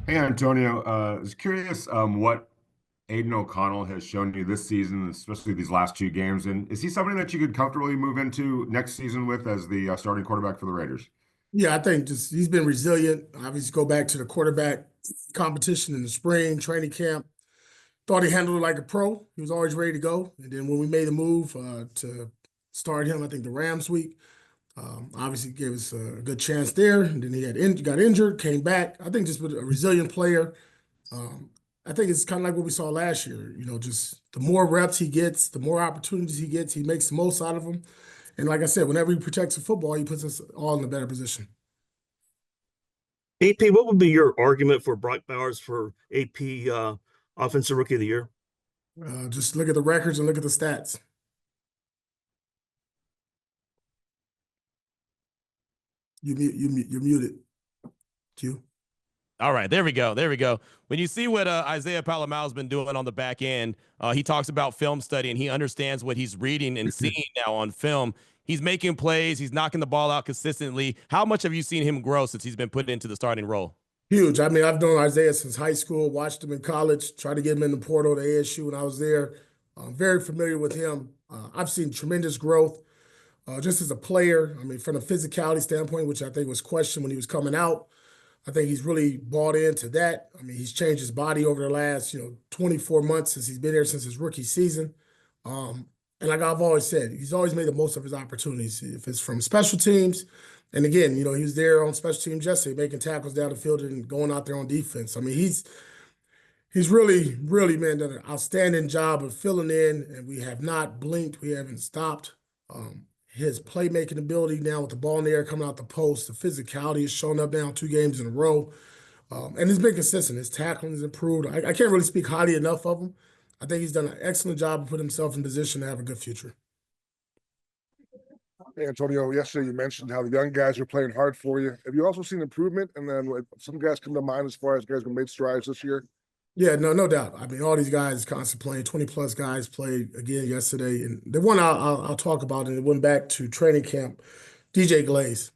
Hey Antonio, I was curious what Aiden O'Connell has shown you this season, especially these last two games, and is he somebody that you could comfortably move into next season with as the starting quarterback for the Raiders? Yeah, I think just he's been resilient. Obviously, go back to the quarterback competition in the spring training camp. Thought he handled it like a pro. He was always ready to go. And then when we made the move to start him, I think the Rams week, obviously gave us a good chance there. And then got injured, came back. I think just with a resilient player. Um, I think it's kind of like what we saw last year. Just the more reps he gets, the more opportunities he gets, he makes the most out of them. And like I said, whenever he protects the football, he puts us all in a better position. AP, what would be your argument for Brock Bowers for AP Offensive Rookie of the Year? Just look at the records and look at the stats. You're muted, Q. All right, there we go. There we go. When you see what Isaiah Pola-Mao has been doing on the back end, he talks about film study and he understands what he's reading and seeing now on film. He's making plays. He's knocking the ball out consistently. How much have you seen him grow since he's been put into the starting role? Huge. I mean, I've known Isaiah since high school, watched him in college, tried to get him in the portal to ASU when I was there. I'm very familiar with him. I've seen tremendous growth just as a player. I mean, from a physicality standpoint, which I think was questioned when he was coming out. I think he's really bought into that. I mean, he's changed his body over the last, 24 months since he's been there since his rookie season. And like I've always said, he's always made the most of his opportunities. If it's from special teams, and again, he was there on special teams yesterday, making tackles down the field and going out there on defense. I mean, he's really, really, man, done an outstanding job of filling in, and we have not blinked. We haven't stopped. His playmaking ability now with the ball in the air coming out the post, the physicality has shown up now 2 games in a row. And it's been consistent. His tackling has improved. I can't really speak highly enough of him. I think he's done an excellent job of putting himself in position to have a good future. Hey, Antonio, yesterday you mentioned how the young guys are playing hard for you. Have you also seen improvement? And then some guys come to mind as far as guys who made strides this year? Yeah, no doubt. I mean, all these guys constantly playing. 20-plus guys played again yesterday. And the one I'll talk about, and it went back to training camp, DJ Glaze.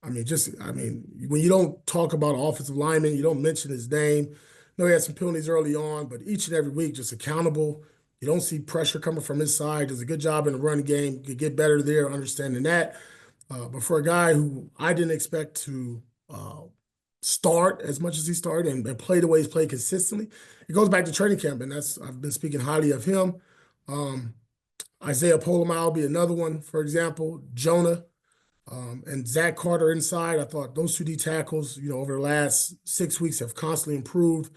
I mean, when you don't talk about offensive linemen, you don't mention his name. I know he had some penalties early on, but each and every week, just accountable. You don't see pressure coming from his side. Does a good job in the run game. Could get better there, understanding that. But for a guy who I didn't expect to start as much as he started and play the way he's played consistently, it goes back to training camp, and I've been speaking highly of him. Isaiah Pola-Mao will be another one, for example. Jonah. And Zach Carter inside, I thought those 2D tackles, over the last 6 weeks have constantly improved.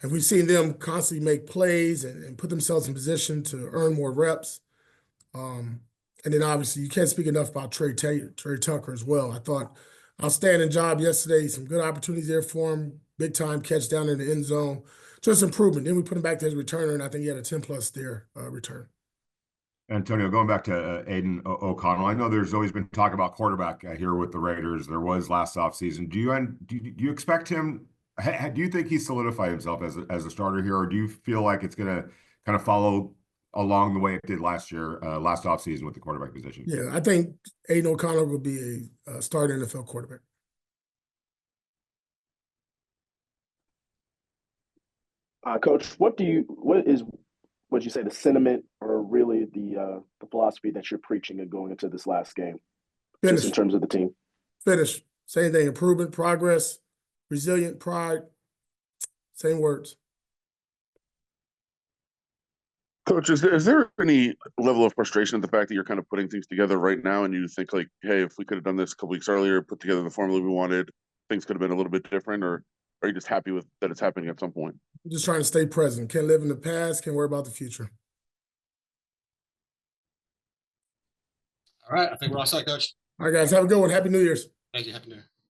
And we've seen them constantly make plays and put themselves in position to earn more reps. And then obviously you can't speak enough about Trey Tucker as well. I thought outstanding job yesterday, some good opportunities there for him, big time catch down in the end zone, just improvement. Then we put him back to his returner, and I think he had a 10-plus there return. Antonio, going back to Aiden O'Connell, I know there's always been talk about quarterback here with the Raiders. There was last offseason. Do you expect him? Do you think he solidified himself as a starter here, or do you feel like it's going to kind of follow along the way it did last year, last offseason with the quarterback position? Yeah, I think Aiden O'Connell will be a starter NFL quarterback. Coach, what would you say the sentiment or really the philosophy that you're preaching and going into this last game, just in terms of the team? Finish. Same thing. Improvement, progress, resilient, pride. Same words. Coach, is there any level of frustration at the fact that you're kind of putting things together right now and you think like, hey, if we could have done this a couple weeks earlier, put together the formula we wanted, things could have been a little bit different, or are you just happy with that it's happening at some point? I'm just trying to stay present. Can't live in the past, can't worry about the future. All right, I think we're all set, Coach. All right, guys, have a good one. Happy New Year's. Thank you. Happy New Year.